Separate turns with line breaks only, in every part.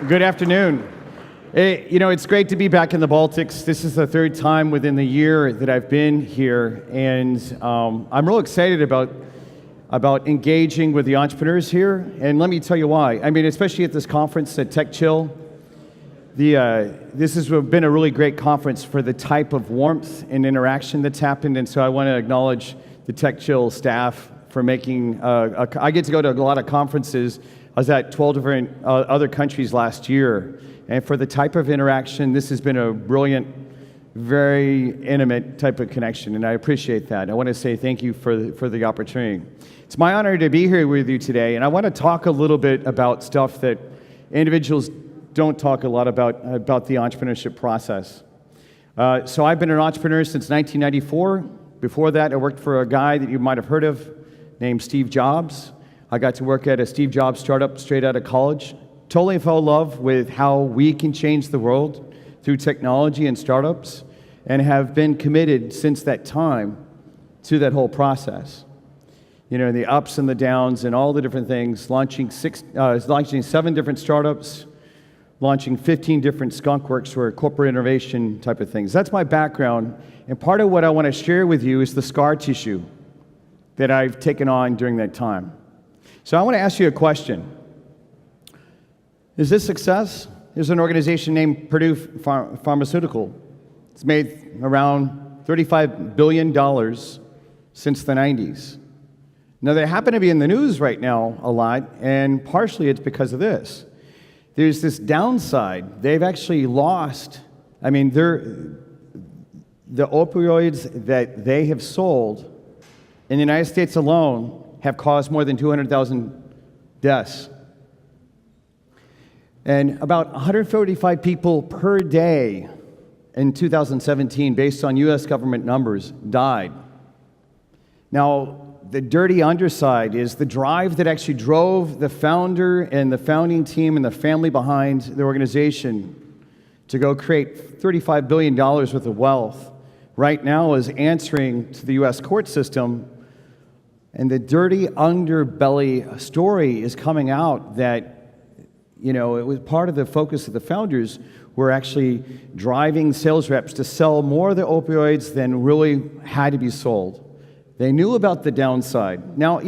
Good afternoon. It's great to be back in the Baltics. This is the third time within the year that I've been here, and I'm real excited about engaging with the entrepreneurs here. And let me tell you why. I mean, especially at this conference at TechChill, this has been a really great conference for the type of warmth and interaction that's happened. And so I want to acknowledge the TechChill staff for making. I get to go to a lot of conferences. I was at 12 different other countries last year, and for the type of interaction, this has been a brilliant, very intimate type of connection, and I appreciate that. I want to say thank you for the opportunity. It's my honor to be here with you today, and I want to talk a little bit about stuff that individuals don't talk a lot about the entrepreneurship process. So I've been an entrepreneur since 1994. Before that, I worked for a guy that you might have heard of named Steve Jobs. I got to work at a Steve Jobs startup straight out of college. Totally fell in love with how we can change the world through technology and startups, and have been committed since that time to that whole process. You know, the ups and the downs and all the different things, launching 7 different startups, launching 15 different skunk works or corporate innovation type of things. That's my background, and part of what I want to share with you is the scar tissue that I've taken on during that time. So I want to ask you a question. Is this success? There's an organization named Purdue Pharmaceutical. It's made around $35 billion since the 90s. Now, they happen to be in the news right now a lot, and partially it's because of this. There's this downside. They've actually lost, the opioids that they have sold in the United States alone have caused more than 200,000 deaths. And about 145 people per day in 2017, based on US government numbers, died. Now, the dirty underside is the drive that actually drove the founder and the founding team and the family behind the organization to go create $35 billion worth of wealth right now is answering to the US court system. And the dirty underbelly story is coming out that, it was part of the focus of the founders were actually driving sales reps to sell more of the opioids than really had to be sold. They knew about the downside. Now,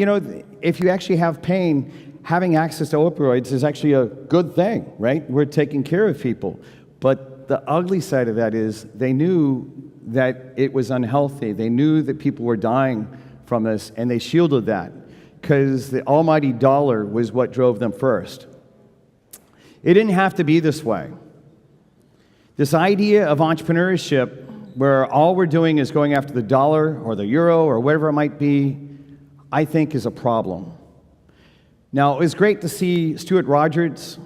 if you actually have pain, having access to opioids is actually a good thing, right? We're taking care of people. But the ugly side of that is they knew that it was unhealthy. They knew that people were dying from this, and they shielded that because the almighty dollar was what drove them first. It didn't have to be this way. This idea of entrepreneurship, where all we're doing is going after the dollar or the euro or whatever it might be, I think is a problem. Now, it was great to see Stuart Rogers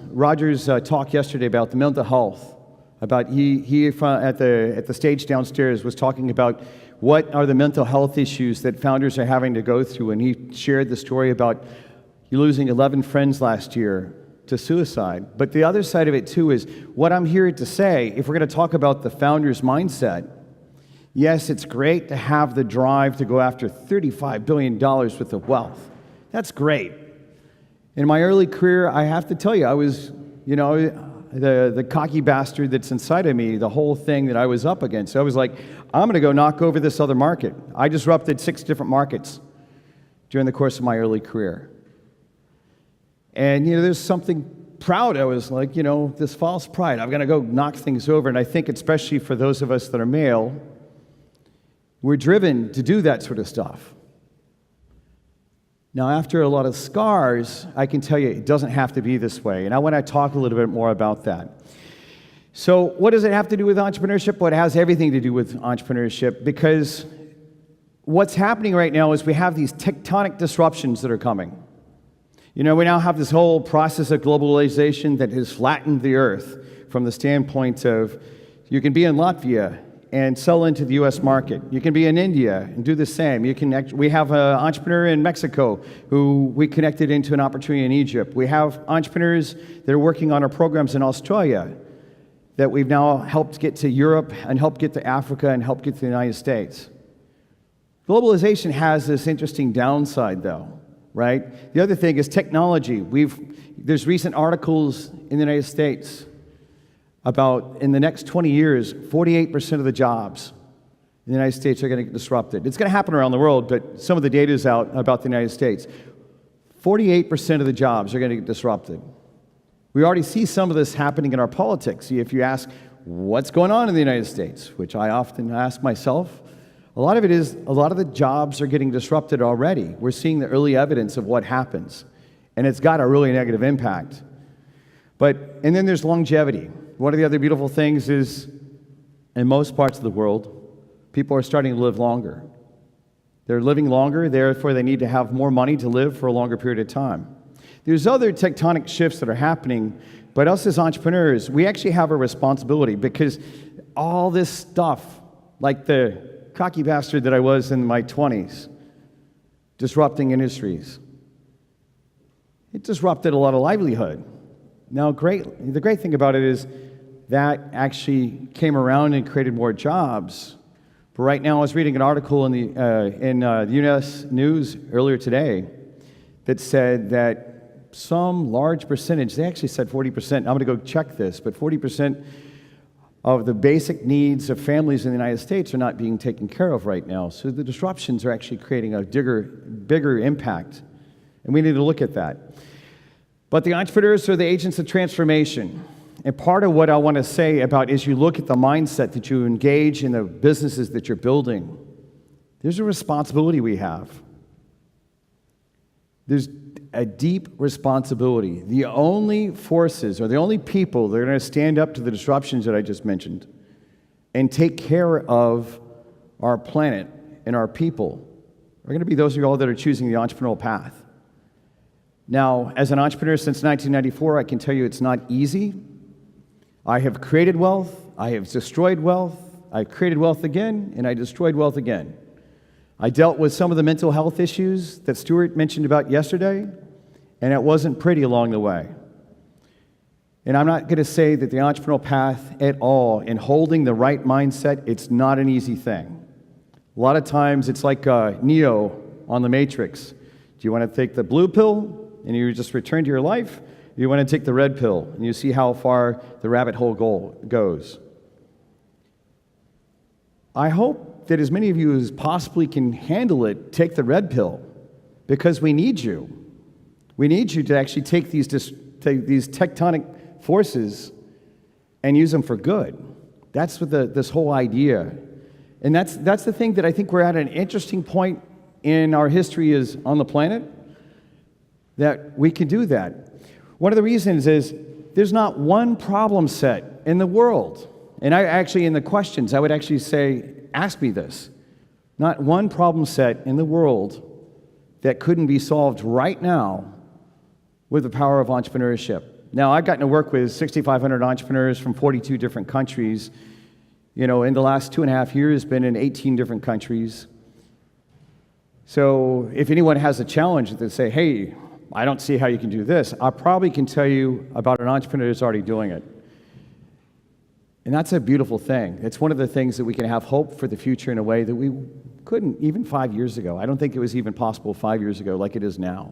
talk yesterday about the mental health. About he at the stage downstairs was talking about what are the mental health issues that founders are having to go through, and he shared the story about losing 11 friends last year to suicide. But the other side of it too is what I'm here to say, if we're going to talk about the founder's mindset, yes, it's great to have the drive to go after $35 billion worth of wealth. That's great. In my early career, I have to tell you, I was, the cocky bastard that's inside of me, the whole thing that I was up against. So I was like, I'm going to go knock over this other market. I disrupted 6 different markets during the course of my early career. And, there's something proud. I was like, this false pride. I'm going to go knock things over. And I think especially for those of us that are male, we're driven to do that sort of stuff. Now, after a lot of scars, I can tell you it doesn't have to be this way. And I want to talk a little bit more about that. So what does it have to do with entrepreneurship? Well, it has everything to do with entrepreneurship, because what's happening right now is we have these tectonic disruptions that are coming. We now have this whole process of globalization that has flattened the earth from the standpoint of you can be in Latvia and sell into the U.S. market. You can be in India and do the same. We have an entrepreneur in Mexico who we connected into an opportunity in Egypt. We have entrepreneurs that are working on our programs in Australia that we've now helped get to Europe and helped get to Africa and helped get to the United States. Globalization has this interesting downside, though, right? The other thing is technology. there's recent articles in the United States about in the next 20 years, 48% of the jobs in the United States are going to get disrupted. It's going to happen around the world, but some of the data is out about the United States. 48% of the jobs are going to get disrupted. We already see some of this happening in our politics. If you ask, what's going on in the United States, which I often ask myself, a lot of it is, a lot of the jobs are getting disrupted already. We're seeing the early evidence of what happens, and it's got a really negative impact. And then there's longevity. One of the other beautiful things is, in most parts of the world, people are starting to live longer. They're living longer, therefore they need to have more money to live for a longer period of time. There's other tectonic shifts that are happening, but us as entrepreneurs, we actually have a responsibility, because all this stuff, like the cocky bastard that I was in my 20s, disrupting industries, it disrupted a lot of livelihood. Now, the great thing about it is that actually came around and created more jobs. But right now, I was reading an article in the U.S. News earlier today that said that some large percentage, they actually said 40%, I'm going to go check this, but 40% of the basic needs of families in the United States are not being taken care of right now. So the disruptions are actually creating a bigger impact, and we need to look at that. But the entrepreneurs are the agents of transformation. And part of what I want to say about is you look at the mindset that you engage in the businesses that you're building, there's a responsibility we have. There's a deep responsibility. The only forces or the only people that are going to stand up to the disruptions that I just mentioned and take care of our planet and our people are going to be those of you all that are choosing the entrepreneurial path. Now, as an entrepreneur since 1994, I can tell you it's not easy. I have created wealth, I have destroyed wealth, I created wealth again, and I destroyed wealth again. I dealt with some of the mental health issues that Stuart mentioned about yesterday, and it wasn't pretty along the way. And I'm not going to say that the entrepreneurial path at all, in holding the right mindset, it's not an easy thing. A lot of times it's like Neo on the Matrix. Do you want to take the blue pill and you just return to your life? Or you want to take the red pill and you see how far the rabbit hole goes? I hope that as many of you as possibly can handle it, take the red pill, because we need you. We need you to actually take these tectonic forces and use them for good. That's what this whole idea. And that's the thing that I think we're at an interesting point in our history is on the planet, that we can do that. One of the reasons is there's not one problem set in the world. And I actually, in the questions, I would actually say, ask me this. Not one problem set in the world that couldn't be solved right now with the power of entrepreneurship. Now, I've gotten to work with 6,500 entrepreneurs from 42 different countries. In the last 2.5 years, been in 18 different countries. So if anyone has a challenge that they say, hey, I don't see how you can do this, I probably can tell you about an entrepreneur that's already doing it. And that's a beautiful thing. It's one of the things that we can have hope for the future in a way that we couldn't even 5 years ago. I don't think it was even possible 5 years ago like it is now.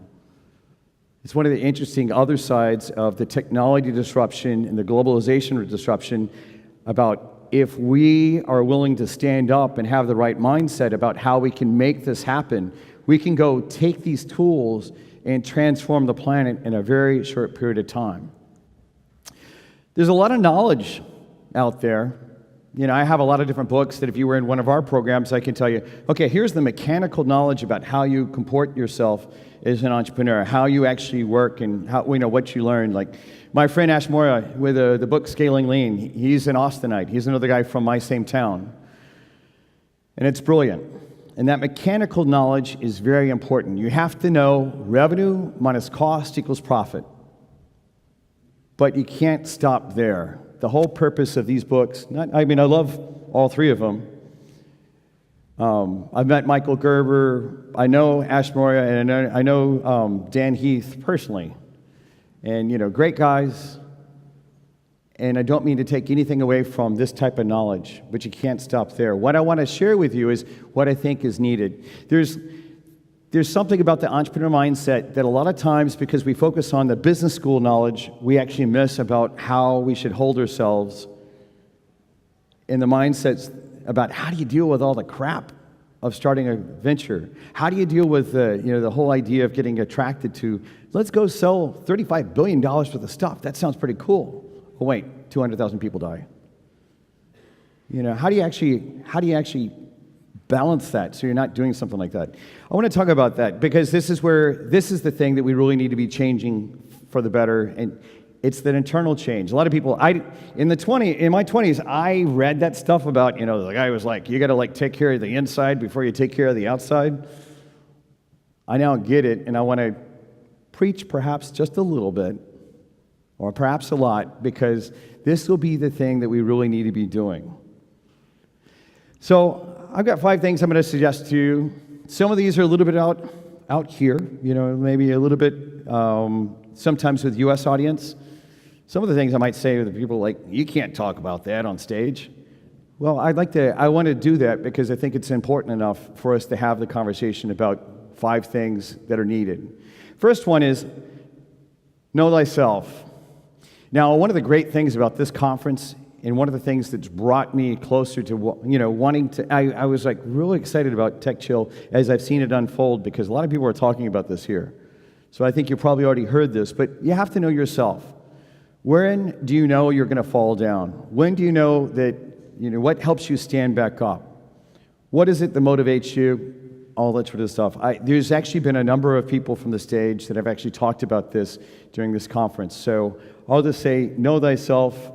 It's one of the interesting other sides of the technology disruption and the globalization disruption about if we are willing to stand up and have the right mindset about how we can make this happen, we can go take these tools and transform the planet in a very short period of time. There's a lot of knowledge out there. I have a lot of different books that if you were in one of our programs, I can tell you, okay, here's the mechanical knowledge about how you comport yourself as an entrepreneur, how you actually work and how what you learn. Like my friend Ash Mora with the book Scaling Lean, he's an Austinite. He's another guy from my same town. And it's brilliant. And that mechanical knowledge is very important. You have to know revenue minus cost equals profit. But you can't stop there. The whole purpose of these books, I love all three of them. I've met Michael Gerber, I know Ash Mora, and I know Dan Heath personally. And, great guys. And I don't mean to take anything away from this type of knowledge, but you can't stop there. What I want to share with you is what I think is needed. There's there's something about the entrepreneur mindset that a lot of times, because we focus on the business school knowledge, we actually miss about how we should hold ourselves in the mindsets about how do you deal with all the crap of starting a venture? How do you deal with the whole idea of getting attracted to, let's go sell $35 billion worth of stuff. That sounds pretty cool. Oh wait, 200,000 people die. How do you actually balance that so you're not doing something like that? I want to talk about that because this is the thing that we really need to be changing for the better, and it's that internal change. A lot of people, in my 20s, I read that stuff about, the guy was like, you got to take care of the inside before you take care of the outside. I now get it, and I want to preach perhaps just a little bit, or perhaps a lot, because this will be the thing that we really need to be doing. So I've got 5 things I'm going to suggest to you. Some of these are a little bit out here, maybe a little bit sometimes with U.S. audience. Some of the things I might say to the people like, you can't talk about that on stage. Well, I want to do that because I think it's important enough for us to have the conversation about 5 things that are needed. First one is, know thyself. Now, one of the great things about this conference, and one of the things that's brought me closer to, wanting to, I was really excited about TechChill as I've seen it unfold, because a lot of people are talking about this here. So I think you probably already heard this, but you have to know yourself. When do you know you're going to fall down? When do you know that, what helps you stand back up? What is it that motivates you? All that sort of stuff. There's actually been a number of people from the stage that have actually talked about this during this conference. So I'll just say, know thyself.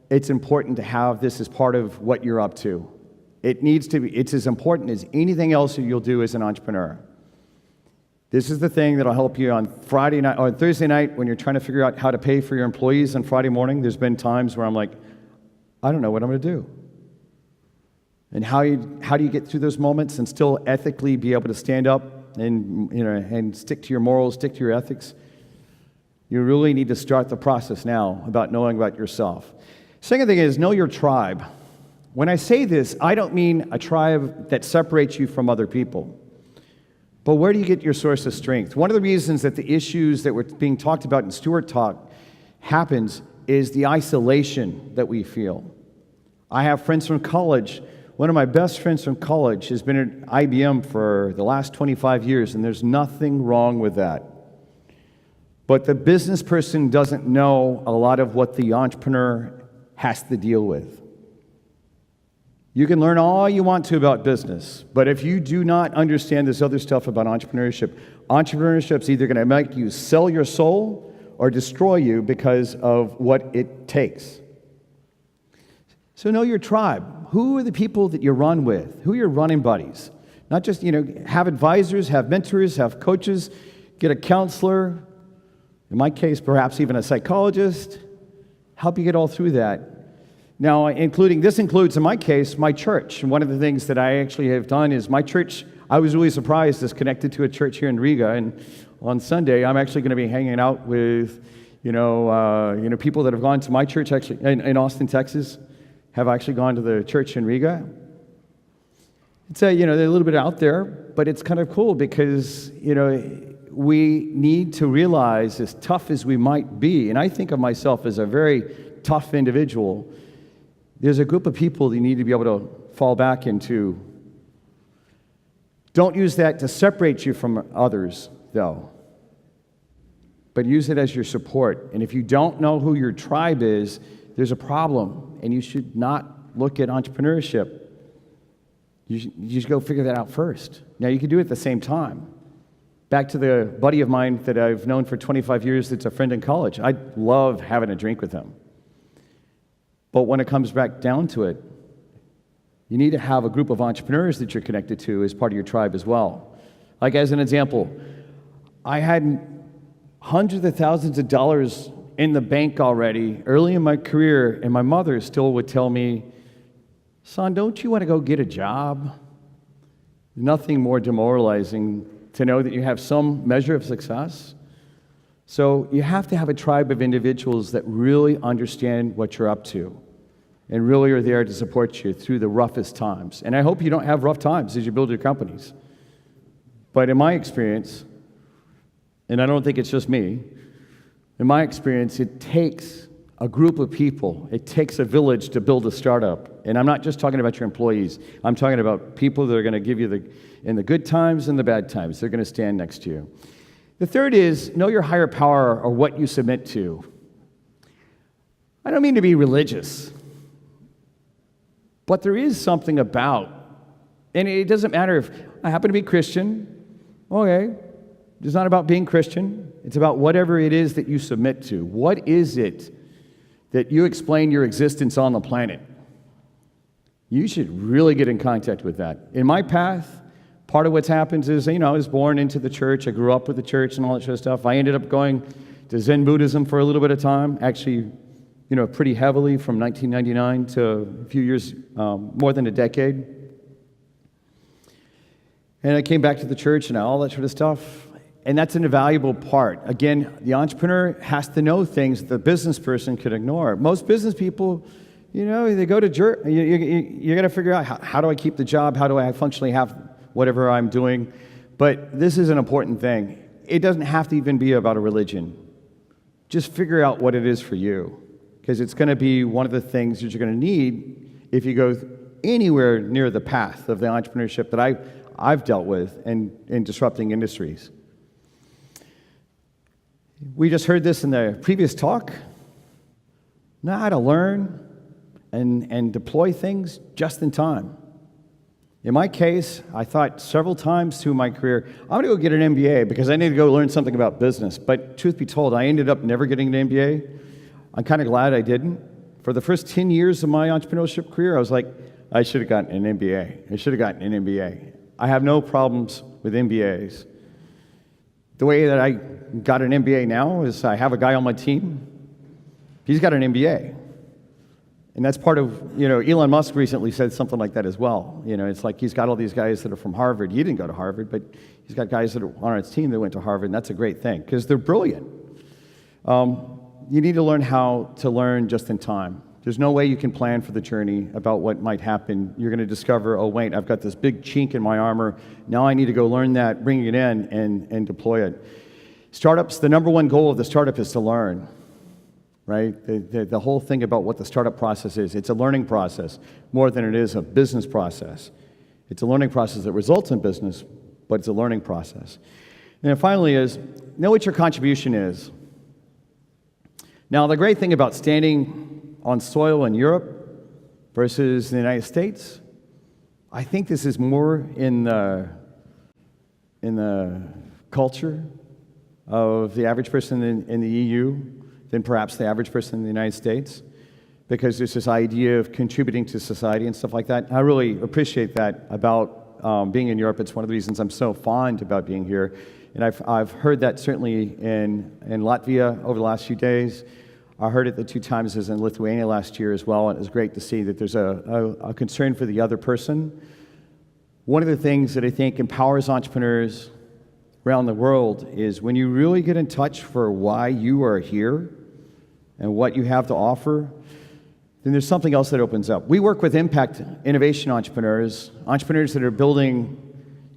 It's important to have this as part of what you're up to. It's as important as anything else that you'll do as an entrepreneur. This is the thing that'll help you on Friday night or Thursday night when you're trying to figure out how to pay for your employees on Friday morning. There's been times where I'm like, I don't know what I'm going to do. And how do you get through those moments and still ethically be able to stand up and stick to your morals, stick to your ethics? You really need to start the process now about knowing about yourself. Second thing is, know your tribe. When I say this, I don't mean a tribe that separates you from other people. But where do you get your source of strength? One of the reasons that the issues that were being talked about in Stewart Talk happens is the isolation that we feel. I have friends from college. One of my best friends from college has been at IBM for the last 25 years, and there's nothing wrong with that. But the business person doesn't know a lot of what the entrepreneur has to deal with. You can learn all you want to about business, but if you do not understand this other stuff about entrepreneurship's either going to make you sell your soul or destroy you because of what it takes. So know your tribe. Who are the people that you run with? Who are your running buddies? Not just, have advisors, have mentors, have coaches, get a counselor, in my case, perhaps even a psychologist, help you get all through that. Now, this includes, in my case, my church. And one of the things that I actually have done is my church, I was really surprised, is connected to a church here in Riga. And on Sunday, I'm actually going to be hanging out with, people that have gone to my church, actually, in Austin, Texas, have actually gone to the church in Riga. It's they're a little bit out there, but it's kind of cool because, we need to realize, as tough as we might be, and I think of myself as a very tough individual, there's a group of people that you need to be able to fall back into. Don't use that to separate you from others, though, but use it as your support. And if you don't know who your tribe is, there's a problem, and you should not look at entrepreneurship. You should go figure that out first. Now, you can do it at the same time. Back to the buddy of mine that I've known for 25 years that's a friend in college. I love having a drink with him. But when it comes back down to it, you need to have a group of entrepreneurs that you're connected to as part of your tribe as well. Like, as an example, I had hundreds of thousands of dollars in the bank already early in my career, and my mother still would tell me, son, don't you want to go get a job? Nothing more demoralizing to know that you have some measure of success. So you have to have a tribe of individuals that really understand what you're up to and really are there to support you through the roughest times. And I hope you don't have rough times as you build your companies. But in my experience, and I don't think it's just me, in my experience, it takes a group of people, it takes a village to build a startup. And I'm not just talking about your employees. I'm talking about people that are going to give you in the good times and the bad times, they're going to stand next to you. The third is know your higher power or what you submit to. I don't mean to be religious, but there is something about, and it doesn't matter if I happen to be Christian, okay, it's not about being Christian, it's about whatever it is that you submit to. What is it that you explain your existence on the planet? You should really get in contact with that. In my path, part of what's happened is, I was born into the church, I grew up with the church and all that sort of stuff. I ended up going to Zen Buddhism for a little bit of time, actually, pretty heavily from 1999 to a few years, more than a decade. And I came back to the church and all that sort of stuff. And that's an invaluable part. Again, the entrepreneur has to know things that the business person could ignore. Most business people, they go to church. You got to figure out how do I keep the job? How do I functionally have whatever I'm doing? But this is an important thing. It doesn't have to even be about a religion. Just figure out what it is for you, because it's going to be one of the things that you're going to need if you go anywhere near the path of the entrepreneurship that I've dealt with in disrupting industries. We just heard this in the previous talk. Know how to learn and deploy things just in time. In my case, I thought several times through my career, I'm going to go get an MBA because I need to go learn something about business. But truth be told, I ended up never getting an MBA. I'm kind of glad I didn't. For the first 10 years of my entrepreneurship career, I was like, I should have gotten an MBA. I should have gotten an MBA. I have no problems with MBAs. The way that I got an MBA now is I have a guy on my team. He's got an MBA. And that's part of, Elon Musk recently said something like that as well. It's like he's got all these guys that are from Harvard. He didn't go to Harvard, but he's got guys that are on his team that went to Harvard, and that's a great thing because they're brilliant. You need to learn how to learn just in time. There's no way you can plan for the journey about what might happen. You're going to discover, oh, wait, I've got this big chink in my armor. Now I need to go learn that, bring it in, and deploy it. Startups, the number one goal of the startup is to learn, right? The whole thing about what the startup process is, it's a learning process more than it is a business process. It's a learning process that results in business, but it's a learning process. And then finally is, know what your contribution is. Now, the great thing about standing on soil in Europe versus the United States, I think this is more in the culture of the average person in the EU than perhaps the average person in the United States, because there's this idea of contributing to society and stuff like that. I really appreciate that about being in Europe. It's one of the reasons I'm so fond about being here. And I've heard that certainly in Latvia over the last few days. I heard it the 2 times I was in Lithuania last year as well, and it was great to see that there's a concern for the other person. One of the things that I think empowers entrepreneurs around the world is when you really get in touch for why you are here and what you have to offer, then there's something else that opens up. We work with impact innovation entrepreneurs that are building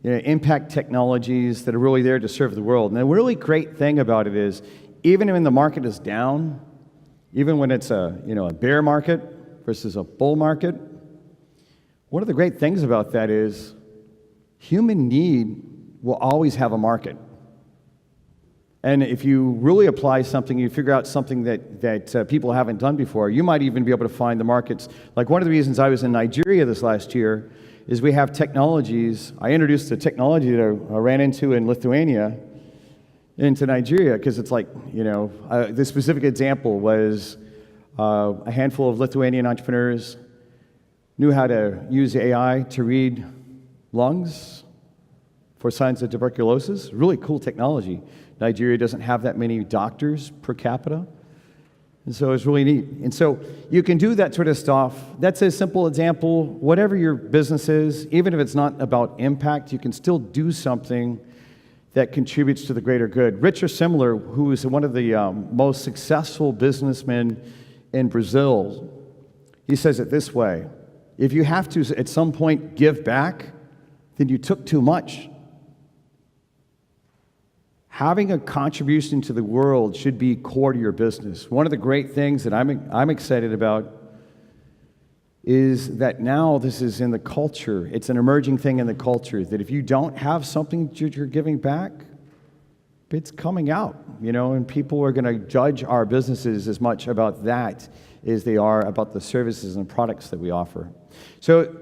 impact technologies that are really there to serve the world. And the really great thing about it is, even when the market is down, even when it's a bear market versus a bull market, one of the great things about that is human need will always have a market. And if you really apply something, you figure out something that people haven't done before, you might even be able to find the markets. Like one of the reasons I was in Nigeria this last year is we have technologies. I introduced a technology that I ran into in Lithuania into Nigeria, because it's like, the specific example was a handful of Lithuanian entrepreneurs knew how to use AI to read lungs for signs of tuberculosis. Really cool technology. Nigeria doesn't have that many doctors per capita, and so it's really neat. And so you can do that sort of stuff. That's a simple example. Whatever your business is, even if it's not about impact, you can still do something that contributes to the greater good. Richard Simler, who is one of the most successful businessmen in Brazil, he says it this way: if you have to, at some point, give back, then you took too much. having a contribution to the world should be core to your business. One of the great things that I'm excited about is that now this is in the culture. It's an emerging thing in the culture that if you don't have something that you're giving back, it's coming out, and people are going to judge our businesses as much about that as they are about the services and products that we offer. So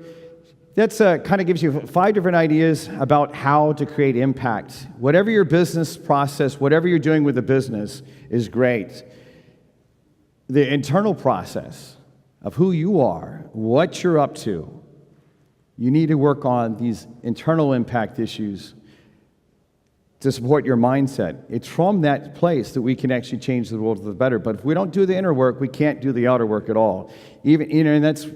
that's kind of gives you 5 different ideas about how to create impact. Whatever your business process, whatever you're doing with the business is great. The internal process of who you are, what you're up to, you need to work on these internal impact issues to support your mindset. It's from that place that we can actually change the world for the better. But if we don't do the inner work, we can't do the outer work at all. Even, and that's,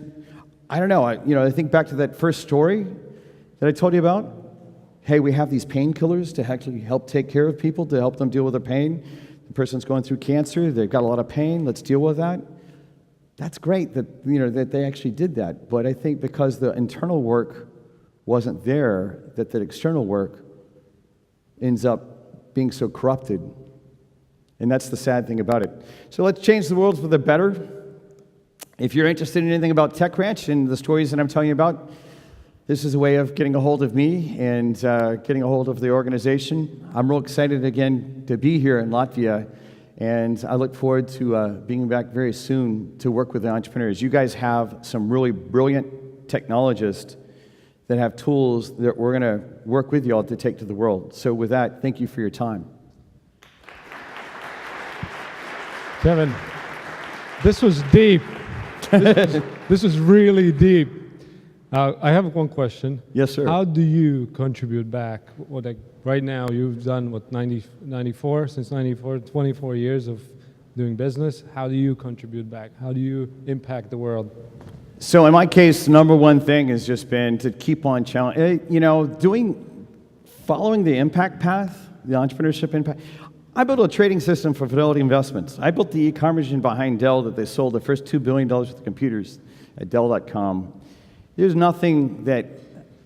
I don't know, I think back to that first story that I told you about. Hey, we have these painkillers to actually help take care of people, to help them deal with their pain. The person's going through cancer, they've got a lot of pain, let's deal with that. That's great that, that they actually did that. But I think because the internal work wasn't there, that the external work ends up being so corrupted. And that's the sad thing about it. So let's change the world for the better. If you're interested in anything about TechCranch and the stories that I'm telling you about, this is a way of getting a hold of me and getting a hold of the organization. I'm real excited again to be here in Latvia, and I look forward to being back very soon to work with the entrepreneurs. You guys have some really brilliant technologists that have tools that we're going to work with you all to take to the world. So with that, thank you for your time.
Kevin, this was deep. This was really deep. I have one question.
Yes, sir.
How do you contribute back? Right now, you've done, 94, since 94, 24 years of doing business. How do you contribute back? How do you impact the world?
So in my case, the number one thing has just been to keep on following the impact path, the entrepreneurship impact. I built a trading system for Fidelity Investments. I built the e-commerce engine behind Dell that they sold the first $2 billion worth of computers at Dell.com. There's nothing that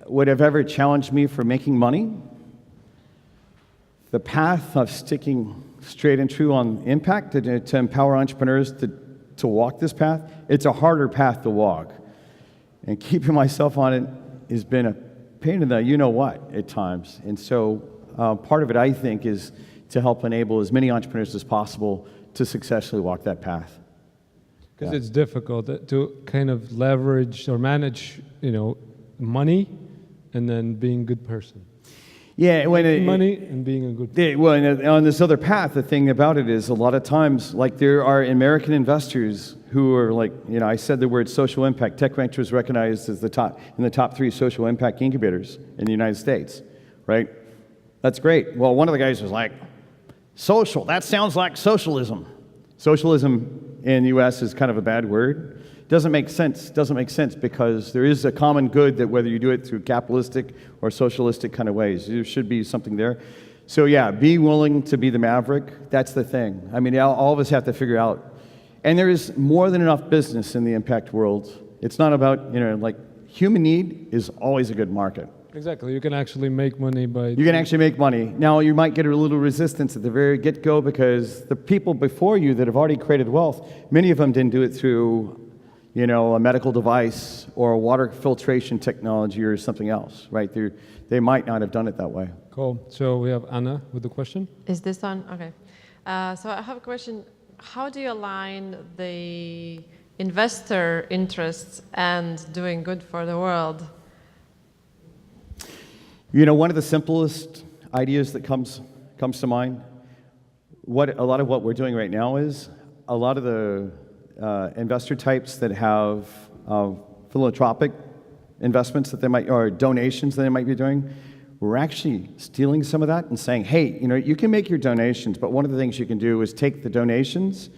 would have ever challenged me for making money. The path of sticking straight and true on impact to empower entrepreneurs to walk this path, it's a harder path to walk. And keeping myself on it has been a pain in the you-know-what at times. And so part of it, I think, is to help enable as many entrepreneurs as possible to successfully walk that path.
Because it's difficult to kind of leverage or manage, money and then being a good person.
Yeah,
money and being a good person.
Yeah, well, and on this other path, the thing about it is a lot of times, like there are American investors who are like, I said the word social impact. TechCranch was recognized as in the top 3 social impact incubators in the United States, right? That's great. Well, one of the guys was like, social, that sounds like socialism. Socialism in the U.S. is kind of a bad word. Doesn't make sense because there is a common good that whether you do it through capitalistic or socialistic kind of ways, there should be something there. So yeah, be willing to be the maverick. That's the thing. I mean, all of us have to figure out. And there is more than enough business in the impact world. It's not about, like human need is always a good market.
Exactly. You can actually make money by...
You can actually make money. Now, you might get a little resistance at the very get-go because the people before you that have already created wealth, many of them didn't do it through, a medical device or a water filtration technology or something else, right? They might not have done it that way.
Cool. So we have Anna with the question.
Is this on? Okay. So I have a question. How do you align the investor interests and doing good for the world?
One of the simplest ideas that comes to mind, a lot of what we're doing right now is a lot of the investor types that have philanthropic investments that they might, or donations that they might be doing, we're actually stealing some of that and saying, hey, you can make your donations, but one of the things you can do is take the donations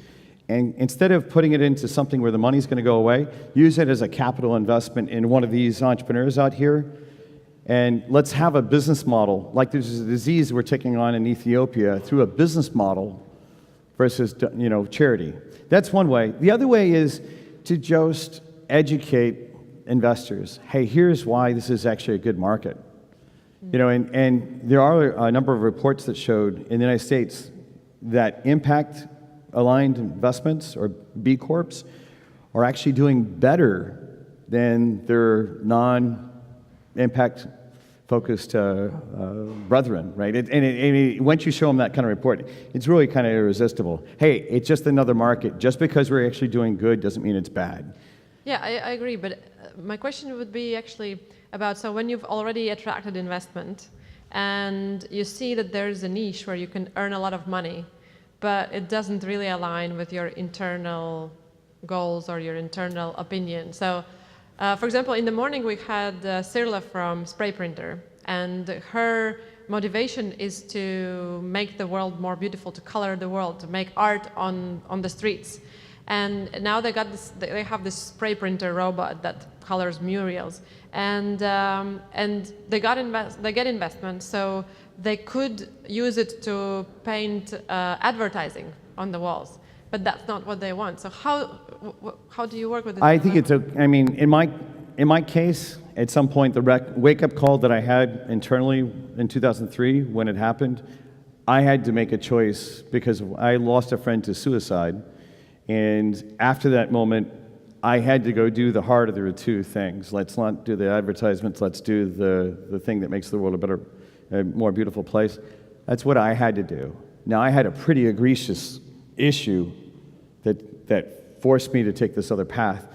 and instead of putting it into something where the money's going to go away, use it as a capital investment in one of these entrepreneurs out here. And let's have a business model, like there's a disease we're taking on in Ethiopia, through a business model versus, charity. That's one way. The other way is to just educate investors. Hey, here's why this is actually a good market. You know, and there are a number of reports that showed in the United States that impact-aligned investments, or B Corps, are actually doing better than their non-impact-focused brethren, right? Once you show them that kind of report, it's really kind of irresistible. Hey, it's just another market. Just because we're actually doing good doesn't mean it's bad.
Yeah, I agree, but my question would be actually about, so when you've already attracted investment and you see that there's a niche where you can earn a lot of money, but it doesn't really align with your internal goals or your internal opinion. So, for example, in the morning we had Sirla from Spray Printer, and her motivation is to make the world more beautiful, to color the world, to make art on the streets. And now they have this spray printer robot that colors murals, and they get investment, so they could use it to paint advertising on the walls, but that's not what they want. So how do you work with it?
I think I mean, in my case, at some point, the wake-up call that I had internally in 2003 when it happened, I had to make a choice because I lost a friend to suicide. And after that moment, I had to go do the harder of the two things. Let's not do the advertisements, let's do the thing that makes the world a more beautiful place. That's what I had to do. Now, I had a pretty egregious issue that forced me to take this other path.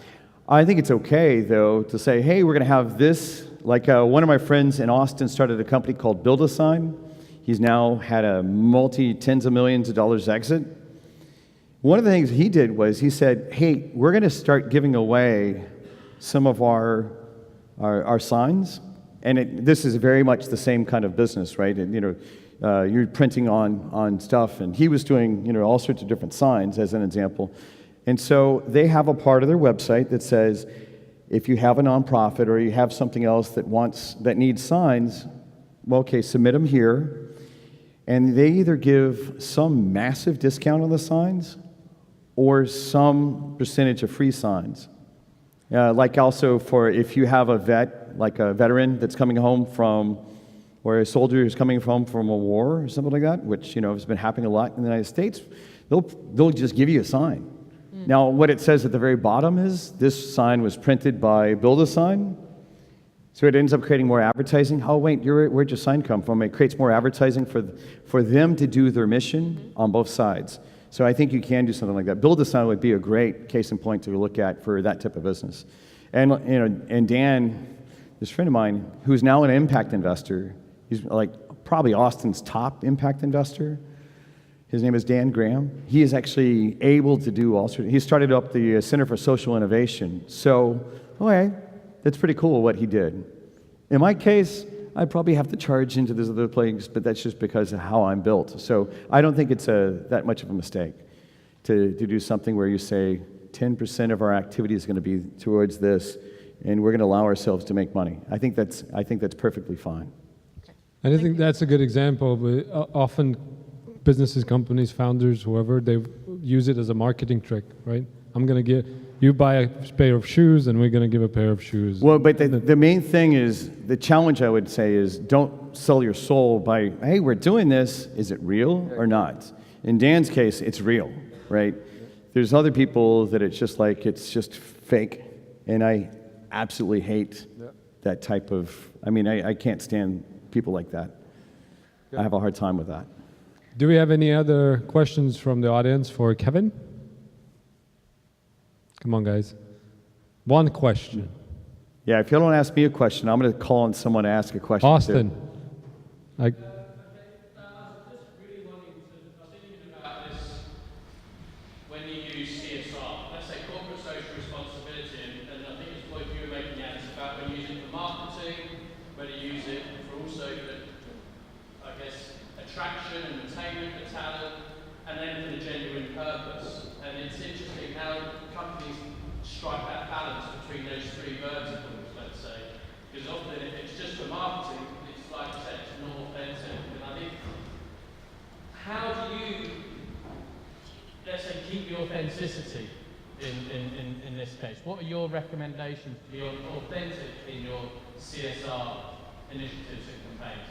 I think it's okay, though, to say, hey, we're going to have this. Like one of my friends in Austin started a company called Build a Sign. He's now had a tens of millions of dollars exit. One of the things he did was he said, hey, we're going to start giving away some of our signs. And this is very much the same kind of business, right? And, you're printing on stuff. And he was doing, all sorts of different signs, as an example. And so they have a part of their website that says, if you have a nonprofit or you have something else that needs signs, well, okay, submit them here. And they either give some massive discount on the signs or some percentage of free signs. Like also for if you have a veteran that's coming home from, or a soldier who's coming home from a war or something like that, which has been happening a lot in the United States, they'll just give you a sign. Now, what it says at the very bottom is this sign was printed by Build a Sign. So it ends up creating more advertising. Oh, wait, where'd your sign come from? It creates more advertising for them to do their mission on both sides. So I think you can do something like that. Build a Sign would be a great case in point to look at for that type of business. And Dan, this friend of mine, who's now an impact investor, he's like probably Austin's top impact investor. His name is Dan Graham. He is actually able to do all sorts. He started up the Center for Social Innovation. So, okay, that's pretty cool what he did. In my case, I'd probably have to charge into this other place, but that's just because of how I'm built. So I don't think it's that much of a mistake to do something where you say 10% of our activity is going to be towards this, and we're going to allow ourselves to make money. I think that's perfectly fine.
And I think that's a good example. But often businesses, companies, founders, whoever, they use it as a marketing trick, right? I'm going to you buy a pair of shoes, and we're going to give a pair of shoes.
Well, but the main thing is, the challenge I would say is, don't sell your soul by, hey, we're doing this, is it real or not? In Dan's case, it's real, right? There's other people that it's just fake, and I absolutely hate that type of, I can't stand people like that. I have a hard time with that.
Do we have any other questions from the audience for Kevin? Come on, guys. One question.
Yeah, if you don't ask me a question, I'm going to call on someone to ask a question.
Austin.
Just really wanting to, thinking about this when you use CSR, let's say corporate social responsibility, and I think it's the point you were making, Jan, it's about when you use it for marketing, when you use it for also attraction and retainment of talent, and then for the genuine purpose. And it's interesting how companies strike that balance between those three verticals, let's say. Because often if it's just for marketing, it's like I said, it's not authentic. And I think, how do you, let's say, keep the authenticity in this case? What are your recommendations to be authentic in your CSR initiatives and campaigns?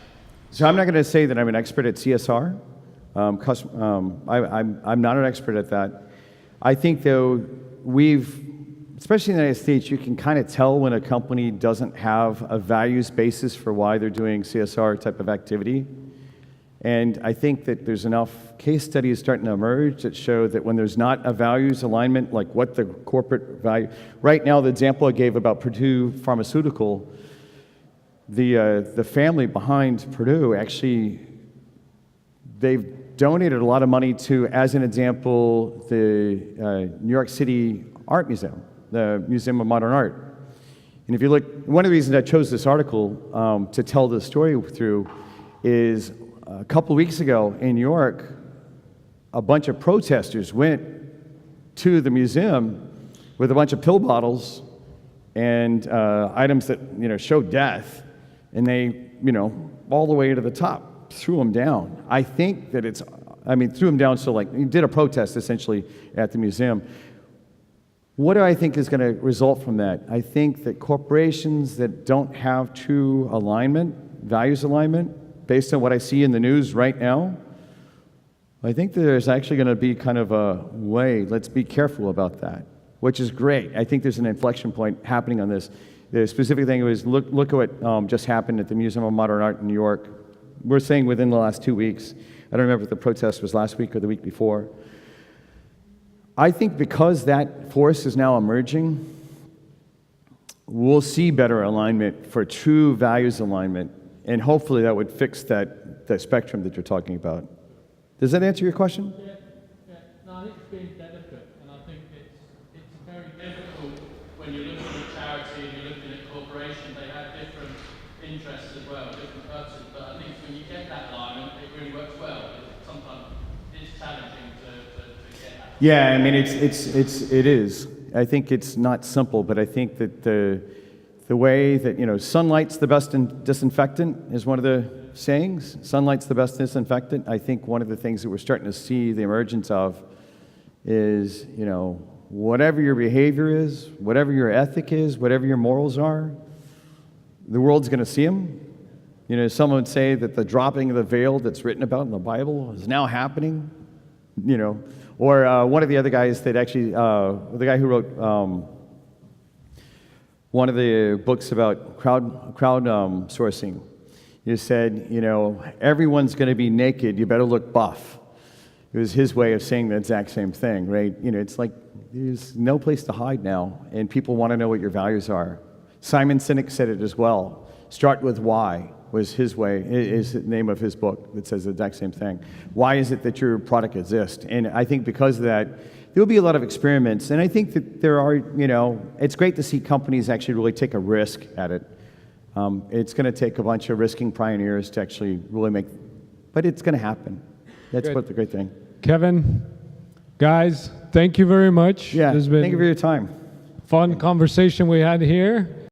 So I'm not going to say that I'm an expert at CSR. I'm not an expert at that. I think, though, especially in the United States, you can kind of tell when a company doesn't have a values basis for why they're doing CSR type of activity. And I think that there's enough case studies starting to emerge that show that when there's not a values alignment, like what the corporate value, right now the example I gave about Purdue Pharmaceutical, the family behind Purdue actually, they've donated a lot of money to, as an example, the New York City Art Museum, the Museum of Modern Art. And if you look, one of the reasons I chose this article to tell the story through is a couple of weeks ago in New York, a bunch of protesters went to the museum with a bunch of pill bottles and items that showed death, and they all the way to the top threw them down. I think that threw them down, so you did a protest essentially at the museum. What do I think is going to result from that? I think that corporations that don't have true alignment, values alignment, based on what I see in the news right now, I think there's actually going to be kind of a way, let's be careful about that, which is great. I think there's an inflection point happening on this. The specific thing was, look at what just happened at the Museum of Modern Art in New York. We're saying within the last 2 weeks. I don't remember if the protest was last week or the week before. I think because that force is now emerging, we'll see better alignment for true values alignment, and hopefully that would fix that spectrum that you're talking about. Does that answer your question?
Yeah. No, I think it's been delicate, and I think it's very difficult when you're looking at charity and you're looking at corporation. They have different interests as well, different purposes. But I think when you get that alignment, it really works well. Sometimes it's challenging to get that.
Yeah, it is. I think it's not simple, but I think that the way that sunlight's the best disinfectant is one of the sayings. Sunlight's the best disinfectant. I think one of the things that we're starting to see the emergence of is, whatever your behavior is, whatever your ethic is, whatever your morals are, the world's going to see them. Someone would say that the dropping of the veil that's written about in the Bible is now happening. Or one of the other guys that actually, the guy who wrote one of the books about crowd sourcing, you said, everyone's going to be naked, you better look buff. It was his way of saying the exact same thing, right? It's like there's no place to hide now, and people want to know what your values are. Simon Sinek said it as well. Start with why was his way, is the name of his book that says the exact same thing. Why is it that your product exists? And I think because of that, there will be a lot of experiments, and I think that there are, it's great to see companies actually really take a risk at it. It's going to take a bunch of risking pioneers to actually really but it's going to happen. That's
Good.
what the great thing.
Kevin, guys, thank you very much.
Yeah,
There's been
thank you for your time.
fun conversation we had here.